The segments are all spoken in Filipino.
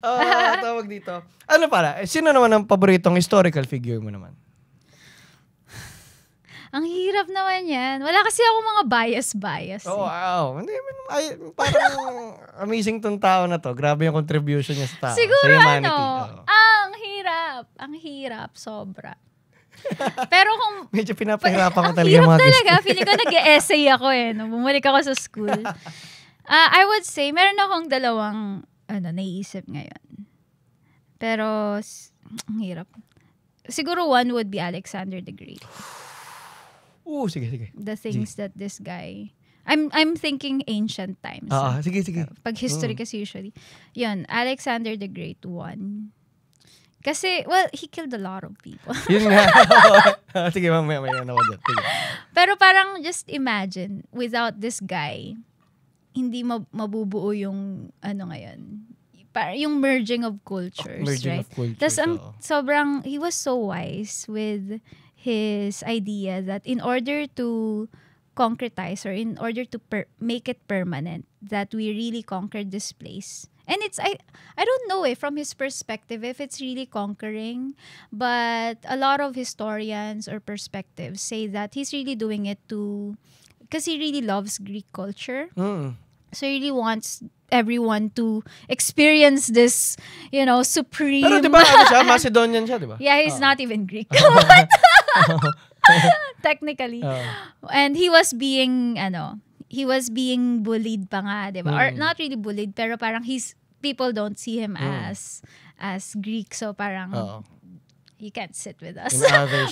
Tawag dito. Ano pala? Sino naman ang paboritong historical figure mo naman? Ang hirap naman yan. Wala kasi ako mga bias. Wow. Hindi, parang amazing tong tao na to. Grabe yung contribution niya sa tao. Siguro sa humanity. Ang hirap. Sobra. Pero kung... Medyo pinapahirapan ko talaga yung mga talaga. Feeling ko nag-essay ako nung bumalik ako sa school. I would say, meron akong dalawang naiisip ngayon. Pero, ang hirap. Siguro one would be Alexander the Great. Sige. The things that this guy... I'm thinking ancient times. Sige. Pag history kasi usually. Yun, Alexander the Great, one. Kasi, well, he killed a lot of people. Yun nga. Sige, may ako dyan. Pero parang just imagine, without this guy, hindi mabubuo yung ngayon. Yung merging of cultures, right? Tapos sobrang, he was so wise with his idea that in order to concretize or in order to make it permanent, that we really conquered this place. And it's, I don't know from his perspective if it's really conquering, but a lot of historians or perspectives say that he's really doing it because he really loves Greek culture. So he really wants everyone to experience this, supreme... Pero diba, siya? Macedonian siya, diba? Yeah, he's not even Greek. Technically. And he was being bullied pa nga, diba? Or not really bullied, pero parang people don't see him as Greek. So parang, he can't sit with us.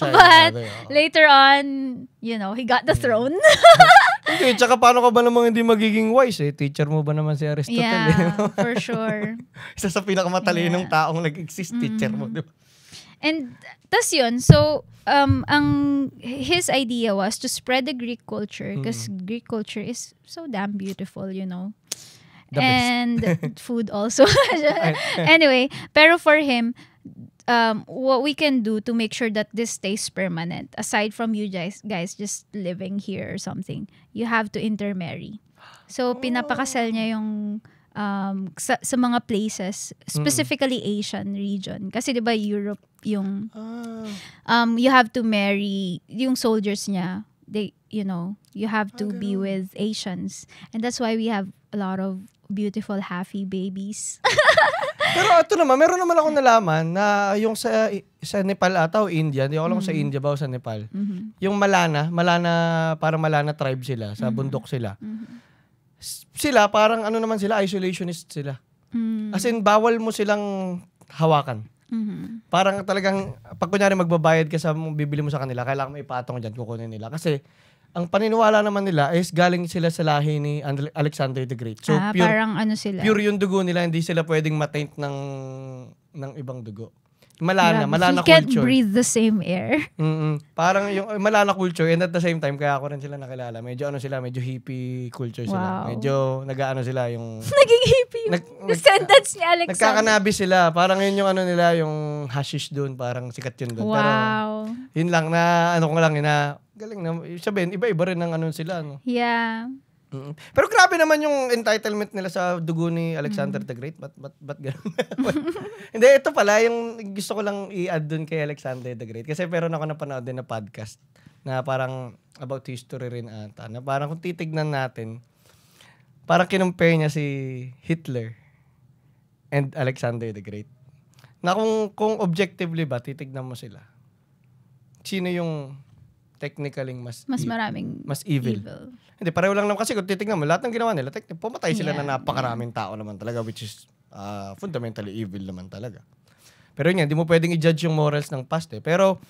But later on, he got the throne. Okay, tsaka paano ka ba namang hindi magiging wise Teacher mo ba naman si Aristotle? Yeah, for sure. Isa sa pinakamatalinong taong nag-exist, teacher mo, diba? And tas yun, so his idea was to spread the Greek culture because Greek culture is so damn beautiful, and food also. Anyway, pero for him, what we can do to make sure that this stays permanent, aside from you guys just living here or something, you have to intermarry. So pinapakasal niya yung sa mga places, specifically Asian region. Kasi 'di ba Europe yung you have to marry yung soldiers niya. They you have to be with Asians. And that's why we have a lot of beautiful happy babies. Pero ito naman, meron naman akong nalaman na yung sa Nepal ata o India, hindi ako alam kung sa India ba o sa Nepal. Yung Malana, parang Malana tribe sila, sa bundok sila. Sila, parang naman sila, isolationist sila. As in, bawal mo silang hawakan. Parang talagang, pag kunyari magbabayad ka sa bibili mo sa kanila, kailangan mo ipatong dyan, kukunin nila. Kasi, ang paniniwala naman nila is galing sila sa lahi ni Alexander the Great. So, parang sila. Pure yung dugo nila, hindi sila pwedeng mataint ng ibang dugo. Malana culture. He can't breathe the same air. Parang yung Malana culture, and at the same time, kaya ako rin sila nakilala. Medyo medyo hippie culture sila. Wow. Medyo sila yung... Naging hippie yung descendants ni Alexander. Nagkakanabi sila. Parang yun yung nila, yung hashish doon. Parang sikat yun doon. Wow. Pero yun lang na, ko lang na, galing na, sabihin, iba-iba rin ng sila. No? Yeah. Pero grabe naman yung entitlement nila sa dugo ni Alexander the Great. Ba't gano'n? Hindi, ito pala, yung gusto ko lang i-add dun kay Alexander the Great. Kasi meron ako napanood din na podcast na parang about history rin ata. Na parang kung titignan natin, parang kinumpare niya si Hitler and Alexander the Great. Na kung objectively ba, titignan mo sila. Sino yung technically mas evil. Hindi, pareho lang naman kasi kung titignan mo, lahat ng ginawa nila, pumatay sila na napakaraming tao naman talaga, which is fundamentally evil naman talaga. Pero yun, hindi mo pwedeng i-judge yung morals ng past Pero,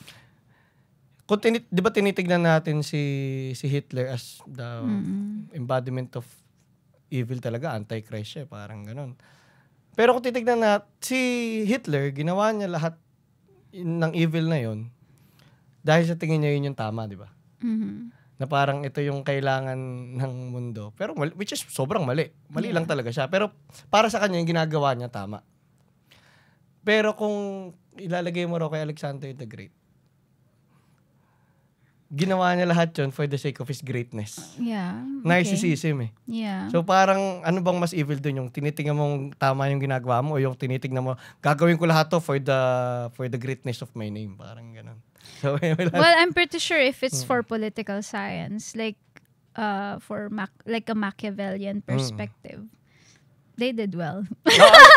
kung di ba tinitignan natin si Hitler as the embodiment of evil talaga, antichrist siya, parang ganun. Pero kung titignan natin, si Hitler, ginawa niya lahat ng evil na yun, dahil sa tingin niya yun yung tama, di ba? Na parang ito yung kailangan ng mundo. Pero which is sobrang mali. Mali lang talaga siya. Pero para sa kanya yung ginagawa niya tama. Pero kung ilalagay mo raw kay Alexander the Great, ginawa niya lahat yun for the sake of his greatness. Yeah. Okay. Narcissism eh. Yeah. So parang ano bang mas evil dun? Yung tinitingnan mong tama yung ginagawa mo o yung tinitingnan mo, gagawin ko lahat to for the greatness of my name. Parang ganun. So, well, I'm pretty sure if it's for political science, like for like a Machiavellian perspective, they did well.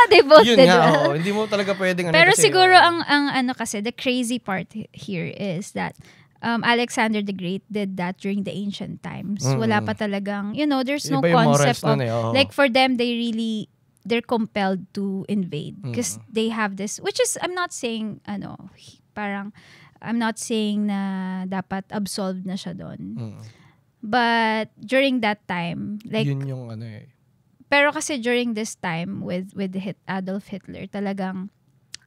They both yun did nga, well. hindi mo talaga pwedeng Pero kasi, siguro ang ano kasi, the crazy part here is that Alexander the Great did that during the ancient times. Wala pa talagang, there's no iba yung concept of, like for them, they're compelled to invade because they have this, which is, I'm not saying, I'm not saying na dapat absolved na siya doon. But during that time, like, yun yung pero kasi during this time with Adolf Hitler, talagang,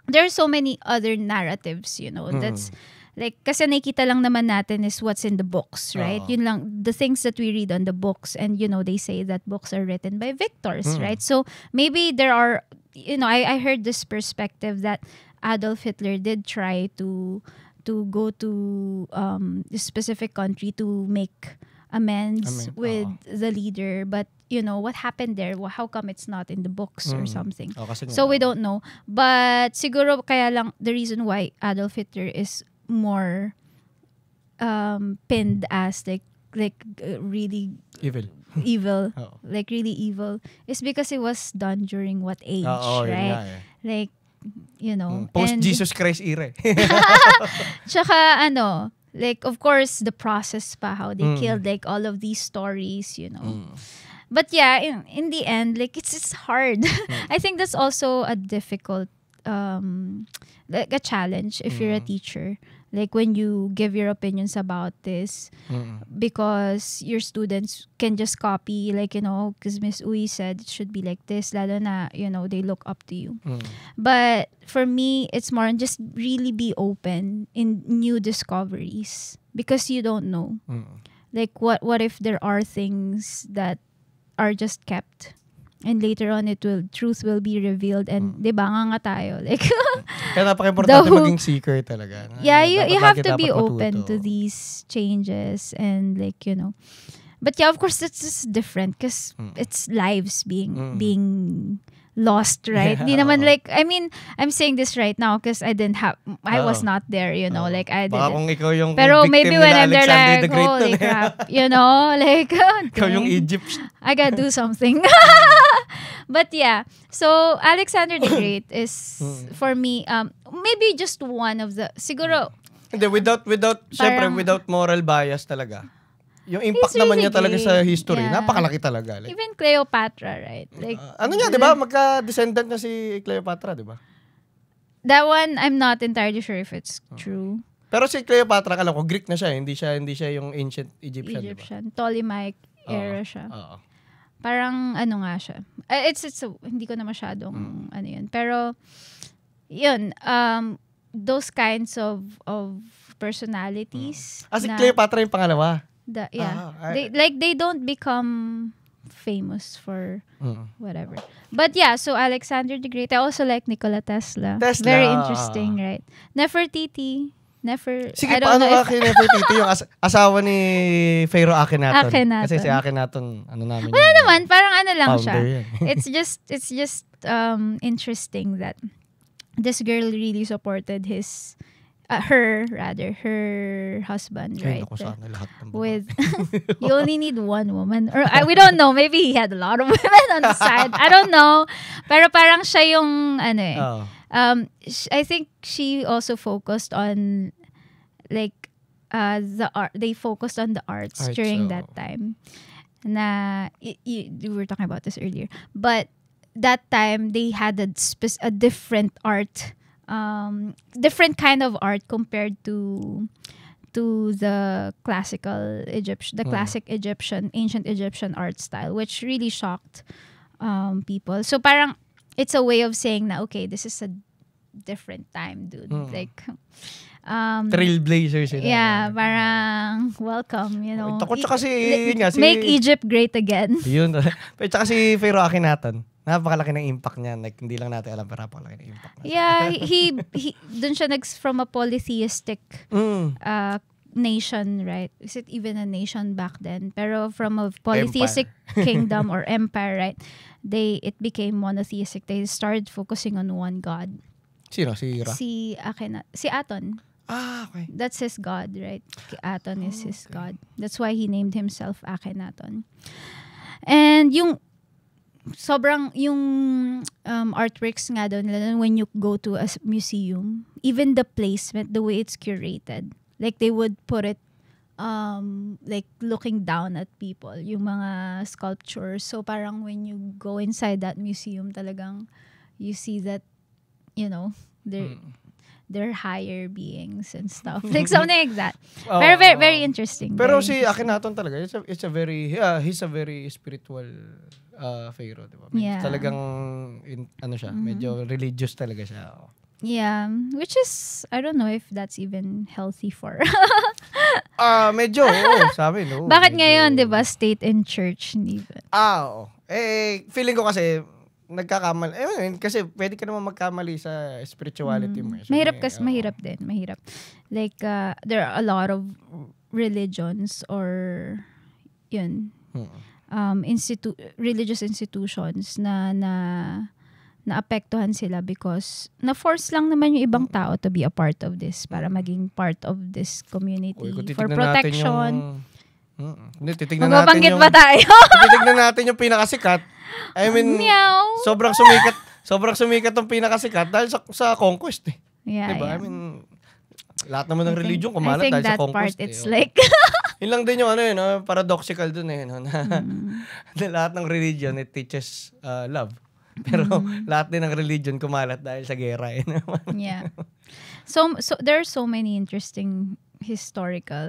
there are so many other narratives, that's, like, kasi nakita lang naman natin is what's in the books, right? Yun lang, the things that we read on the books, and they say that books are written by victors, right? So maybe there are, I heard this perspective that Adolf Hitler did try to go to a specific country to make amends with the leader, but what happened there, how come it's not in the books or something? So we don't know, but siguro kaya lang the reason why Adolf Hitler is more pinned as like really evil like really evil is because it was done during what age, right? Like post Jesus Christ era. Tsaka like of course the process pa how they killed, like all of these stories, but yeah, in the end, like it's hard. I think that's also a difficult like a challenge if you're a teacher, like when you give your opinions about this, because your students can just copy, like because Miss Uy said it should be like this, lalo na they look up to you. But for me, it's more just really be open in new discoveries, because you don't know, like what if there are things that are just kept, and later on truth will be revealed, and di ba nga tayo, like kaya napaka-importante maging seeker talaga. Yeah, you have to be open to these changes, and like but yeah, of course that's just different because it's lives being lost, right? Di naman like, I mean, I'm saying this right now because I was not there, like I didn't. Baka kung ikaw yung pero maybe when I'm there, Alexander like, holy crap, like, ikaw yung Egypt. I gotta do something. But yeah, so Alexander the Great is, for me, maybe just one of the, siguro, hindi, syempre, without moral bias talaga. Yung impact naman niya talaga sa history, napakalaki talaga. Like, even Cleopatra, right? Like, ano niya, di ba? Magka-descendant na si Cleopatra, di ba? That one, I'm not entirely sure if it's true. Pero si Cleopatra, alam ko, Greek na siya. Hindi siya yung ancient Egyptian, di ba? Ptolemaic era siya. Parang, nga siya. Hindi ko na masyadong, yun. Pero, yun, those kinds of personalities. Si Cleopatra yung pangalawa. They don't become famous for whatever. But yeah, so Alexander the Great. I also like Nikola Tesla. Very interesting, right? Nefertiti. Sige, paano kay Nefertiti yung asawa ni Pharaoh Akhenaton? Kasi si Akhenaton, namin. Wala naman, parang lang siya. It's just interesting that this girl really supported her husband, right? With you only need one woman, or we don't know, maybe he had a lot of women on the side, I don't know, pero parang siya yung I think she also focused on like the art. They focused on the arts during that time. We were talking about this earlier, but that time they had a different art. Different kind of art compared to the classical classic ancient Egyptian art style, which really shocked people. So parang it's a way of saying na, okay, this is a different time, dude. Like trailblazers. Yeah, parang welcome, Takot siya kasi make Egypt great again. Yun. Pero tsaka si Pharaoh Akhenaton. Napakalaki ng impact niya. Like, hindi lang natin alam, pero napakalaki ng impact niya. Yeah, he dun siya from a polytheistic nation, right? Is it even a nation back then? Pero from a polytheistic kingdom or empire, right? It became monotheistic. They started focusing on one God. Sino? Si Ra? Si Aton. Okay. That's his God, right? Aton is his God. That's why he named himself Akhenaton. And yung artworks nga daw nila when you go to a museum, even the placement, the way it's curated, like they would put it like looking down at people, yung mga sculptures. So parang when you go inside that museum, talagang you see that, you know, they're higher beings and stuff. Like something like that. Very, very, very interesting. Pero very si Akhenaton talaga, it's a very, he's a very spiritual pharaoh, di ba? Yeah. Talagang, siya, medyo religious talaga siya. Yeah, which is, I don't know if that's even healthy for. Medyo, sabi, no. Bakit medyo, ngayon, di ba, state and church, hindi ba? Oo. Feeling ko kasi, nagkakamali. Kasi pwede ka naman magkamali sa spirituality mo. So, Mahirap din. Mahirap. Like, there are a lot of religions or, yun, religious institutions na naapektuhan sila because na-force lang naman yung ibang tao to be a part of this para maging part of this community for protection. Magbabanggit ba tayo? Titignan natin yung pinakasikat. I mean, sobrang sumikat yung pinakasikat dahil sa conquest eh. Yeah, diba? yeah. I mean, lahat naman ng religion kumalat dahil sa conquest. I think that part, it's like... Yun lang din yung paradoxical dun eh. Na lahat ng religion, it teaches love. Pero lahat din ng religion kumalat dahil sa gera eh. Yeah. So there are so many interesting historical